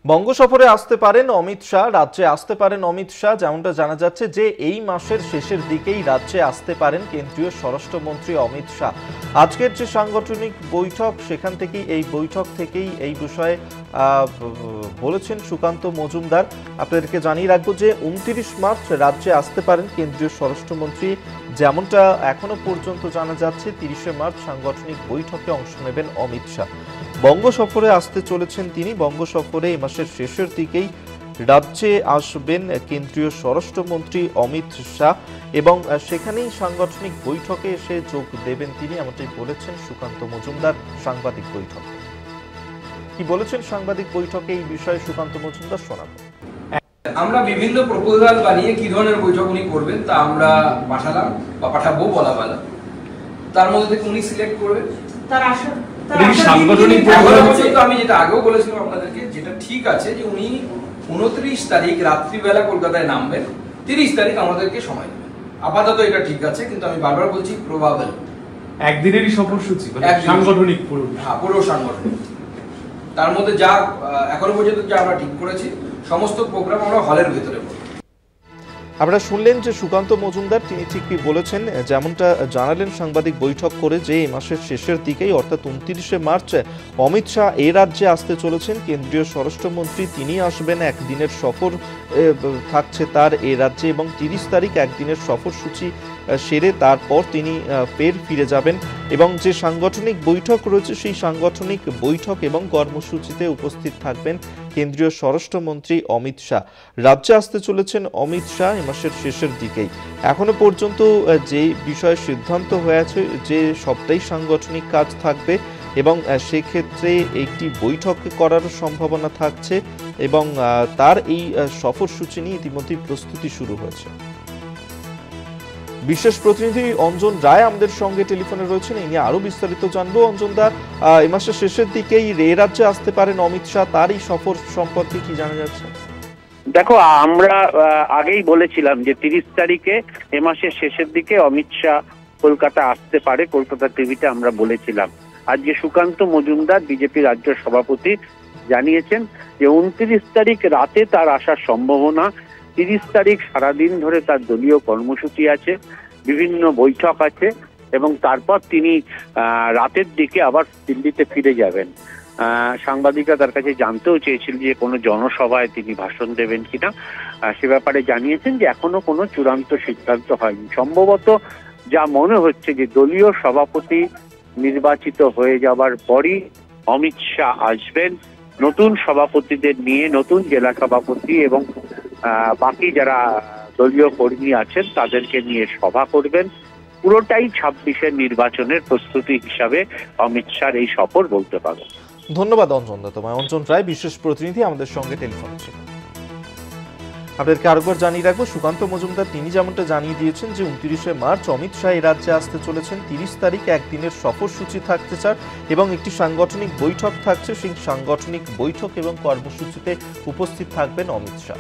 বঙ্গ সফরে আসতে পারেন অমিত শাহ, রাজ্যে আসতে পারেন অমিত শাহ। যেমনটা জানা যাচ্ছে যে এই মাসের শেষের দিকেই রাজ্যে আসতে পারেন কেন্দ্রীয় স্বরাষ্ট্রমন্ত্রী অমিত শাহ। আজকের যে সাংগঠনিক বৈঠক, সেখান থেকেই এই বৈঠক থেকেই এই বিষয়ে বলেছেন সুকান্ত মজুমদার। আপনাদেরকে জানিয়ে রাখবো যে 29 মার্চ রাজ্যে আসতে পারেন কেন্দ্রীয় স্বরাষ্ট্রমন্ত্রী। যেমনটা এখনো পর্যন্ত জানা যাচ্ছে 30 মার্চ সাংগঠনিক বৈঠকে অংশ নেবেন অমিত শাহ। বঙ্গ সফরে আসতে চলেছেন তিনি। বঙ্গ সফরে এই মাসের শেষের দিকেই রাজ্যে আসবেন কেন্দ্রীয় স্বরাষ্ট্রমন্ত্রী অমিত শাহ এবং সেখানেই সাংগঠনিক বৈঠকে এসে যোগ দেবেন তিনি, এমনটাই বলেছেন সুকান্ত মজুমদার সাংবাদিক বৈঠক। কি বলেছেন সাংবাদিক বৈঠকে এই বিষয়ে সুকান্ত মজুমদার শোনাবো। আমরা বিভিন্ন প্রপোজাল বানিয়ে কি ধরনের বৈঠক উনি করবেন তা আমরা পাঠালাম বা পাঠাবো বলা বলা, তার মধ্যে থেকে উনি সিলেক্ট করবেন। তার আসল সাংগঠনিক আমি যেটা আগেও বলেছিলাম আপনাদেরকে, যেটা ঠিক আছে যে উনি 29 তারিখ রাত্রিবেলা কলকাতায় নামবেন, 30 তারিখ আমাদেরকে সময় দেবেন। আপাতত এটা ঠিক আছে, কিন্তু আমি বারবার বলছি প্রবাবল একদিনেরই সফরসূচি, সাংগঠনিক পুরো সাংগঠনিক। তার মধ্যে যা এখনো পর্যন্ত যা আমরা ঠিক করেছি সমস্ত প্রোগ্রাম আমরা হলের ভেতরে করব। আপনারা শুনলেন যে সুকান্ত মজুমদার তিনি ঠিক কি বলেছেন, যেমনটা জানালেন সাংবাদিক বৈঠক করে যে এই মাসের শেষের দিকেই অর্থাৎ 29 মার্চ অমিত শাহ এই রাজ্যে আসতে চলেছেন কেন্দ্রীয় স্বরাষ্ট্রমন্ত্রী। তিনি আসবেন, একদিনের সফর থাকছে তার এই রাজ্যে এবং 30 তারিখ একদিনের সফরসূচি সেরে তারপর তিনি ফের ফিরে যাবেন এবং যে সাংগঠনিক বৈঠক রয়েছে সেই সাংগঠনিক বৈঠক এবং কর্মসূচিতে উপস্থিত থাকবেন কেন্দ্রীয় স্বরাষ্ট্রমন্ত্রী অমিত শাহ। রাজ্যে আসতে চলেছেন অমিত শাহ এই মাসের শেষের দিকেই। এখনো পর্যন্ত যে বিষয়ে সিদ্ধান্ত হয়েছে যে সবটাই সাংগঠনিক কাজ থাকবে এবং সেক্ষেত্রে একটি বৈঠক করার সম্ভাবনা থাকছে এবং তার এই সফরসূচি নিয়ে ইতিমধ্যেই প্রস্তুতি শুরু হয়েছে। বিশেষ প্রতিনিধি অঞ্জন রায় আমাদের সঙ্গে টেলিফোনে রয়েছেন, এই নিয়ে আরো বিস্তারিত জানবো। অঞ্জন দা, এই মাসের শেষের দিকেই রাজ্যে আসতে পারেন অমিত শাহ, তার এই সফর সম্পর্কে কি জানা যাচ্ছে? দেখো, আমরা আগেই বলেছিলাম যে 30 তারিখে এ মাসের শেষের দিকে অমিত শাহ কলকাতা আসতে পারে, কলকাতা টিভিতে আমরা বলেছিলাম। আজকে সুকান্ত মজুমদার বিজেপি রাজ্য সভাপতি জানিয়েছেন যে 29 তারিখ রাতে তার আসার সম্ভাবনা। 30 তারিখ সারাদিন ধরে তার দলীয় কর্মসূচি আছে, বিভিন্ন বৈঠক আছে এবং তারপর তিনি রাতের দিকে আবার দিল্লিতে ফিরে যাবেন। সাংবাদিকরা তার কাছে জানতেও চেয়েছিল যে কোনো জনসভায় তিনি ভাষণ দেবেন কিনা। সে ব্যাপারে জানিয়েছেন যে এখনো কোনো চূড়ান্ত সিদ্ধান্ত হয়নি। সম্ভবত যা মনে হচ্ছে যে দলীয় সভাপতি নির্বাচিত হয়ে যাবার পরই অমিত শাহ আসবেন, নতুন সভাপতিদের নিয়ে, নতুন জেলা সভাপতি এবং বাকি যারা দলীয় কর্মী আছেন তাদেরকে নিয়ে সভা করবেন। পুরোটাই 26-এর নির্বাচনের প্রস্তুতি হিসাবে অমিত শাহর এই সফর বলতে পারো। ধন্যবাদ অঞ্জন দা তোমায়। অঞ্জন রায় বিশেষ প্রতিনিধি আমাদের সঙ্গে টেলিফোনে ছিল। আপনাদেরকে আরেকবার জানিয়ে রাখবো সুকান্ত মজুমদার তিনি যেমনটা জানিয়ে দিয়েছেন যে 29 মার্চ অমিত শাহ এই রাজ্যে আসতে চলেছেন। 30 তারিখ একদিনের সফরসূচি থাকতে চান এবং একটি সাংগঠনিক বৈঠক থাকছে, সেই সাংগঠনিক বৈঠক এবং কর্মসূচিতে উপস্থিত থাকবেন অমিত শাহ।